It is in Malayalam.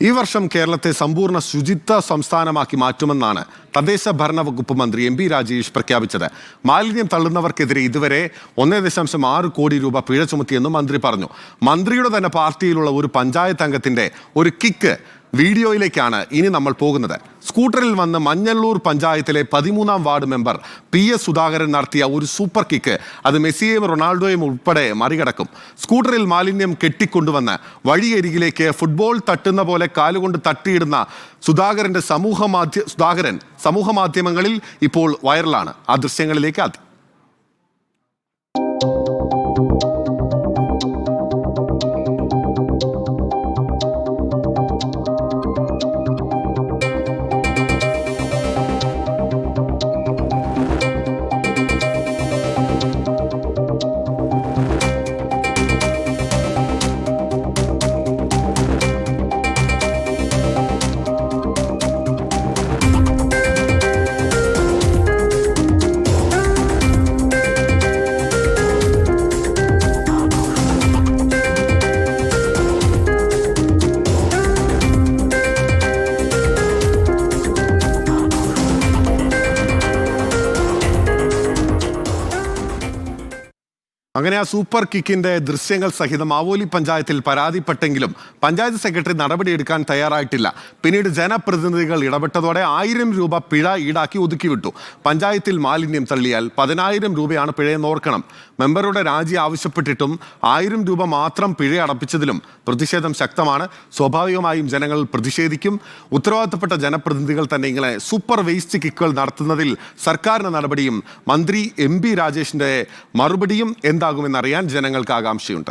ഈ വർഷം കേരളത്തെ സമ്പൂർണ്ണ ശുചിത്വ സംസ്ഥാനമാക്കി മാറ്റുമെന്നാണ് തദ്ദേശ ഭരണ വകുപ്പ് മന്ത്രി എം പി രാജേഷ് പ്രഖ്യാപിച്ചത്. മാലിന്യം തള്ളുന്നവർക്കെതിരെ ഇതുവരെ 1.6 കോടി രൂപ പിഴ ചുമത്തിയെന്നും മന്ത്രി പറഞ്ഞു. മന്ത്രിയുടെ തന്നെ പാർട്ടിയിലുള്ള ഒരു പഞ്ചായത്ത് അംഗത്തിന്റെ ഒരു കിക്ക് വീഡിയോയിലേക്കാണ് ഇനി നമ്മൾ പോകുന്നത്. സ്കൂട്ടറിൽ വന്ന് മഞ്ഞള്ളൂർ പഞ്ചായത്തിലെ 13-ാം വാർഡ് മെമ്പർ PS സുധാകരൻ നടത്തിയ ഒരു സൂപ്പർ കിക്ക് അത് മെസ്സിയെയും റൊണാൾഡോയും ഉൾപ്പെടെ മറികടക്കും. സ്കൂട്ടറിൽ മാലിന്യം കെട്ടിക്കൊണ്ടുവന്ന് വഴിയരികിലേക്ക് ഫുട്ബോൾ തട്ടുന്ന പോലെ കാലുകൊണ്ട് തട്ടിയിടുന്ന സുധാകരൻ സമൂഹ മാധ്യമങ്ങളിൽ ഇപ്പോൾ വൈറലാണ്. ആ ദൃശ്യങ്ങളിലേക്ക് ആദ്യം. അങ്ങനെ ആ സൂപ്പർ കിക്കിന്റെ ദൃശ്യങ്ങൾ സഹിതം ആവോലി പഞ്ചായത്തിൽ പരാതിപ്പെട്ടെങ്കിലും പഞ്ചായത്ത് സെക്രട്ടറി നടപടിയെടുക്കാൻ തയ്യാറായിട്ടില്ല. പിന്നീട് ജനപ്രതിനിധികൾ ഇടപെട്ടതോടെ 1000 രൂപ പിഴ ഈടാക്കി ഒതുക്കിവിട്ടു. പഞ്ചായത്തിൽ മാലിന്യം തള്ളിയാൽ 10,000 രൂപയാണ് പിഴയെന്ന് ഓർക്കണം. മെമ്പറുടെ രാജി ആവശ്യപ്പെട്ടിട്ടും 1000 രൂപ മാത്രം പിഴ അടപ്പിച്ചതിലും പ്രതിഷേധം ശക്തമാണ്. സ്വാഭാവികമായും ജനങ്ങൾ പ്രതിഷേധിക്കും. ഉത്തരവാദിത്തപ്പെട്ട ജനപ്രതിനിധികൾ തന്നെ ഇങ്ങനെ സൂപ്പർ വേസ്റ്റ് കിക്കുകൾ നടത്തുന്നതിൽ സർക്കാരിന്റെ നടപടിയും മന്ത്രി എം പി രാജേഷിന്റെ മറുപടിയും എന്താകുമെന്നറിയാൻ ജനങ്ങൾക്ക് ആകാംക്ഷയുണ്ട്.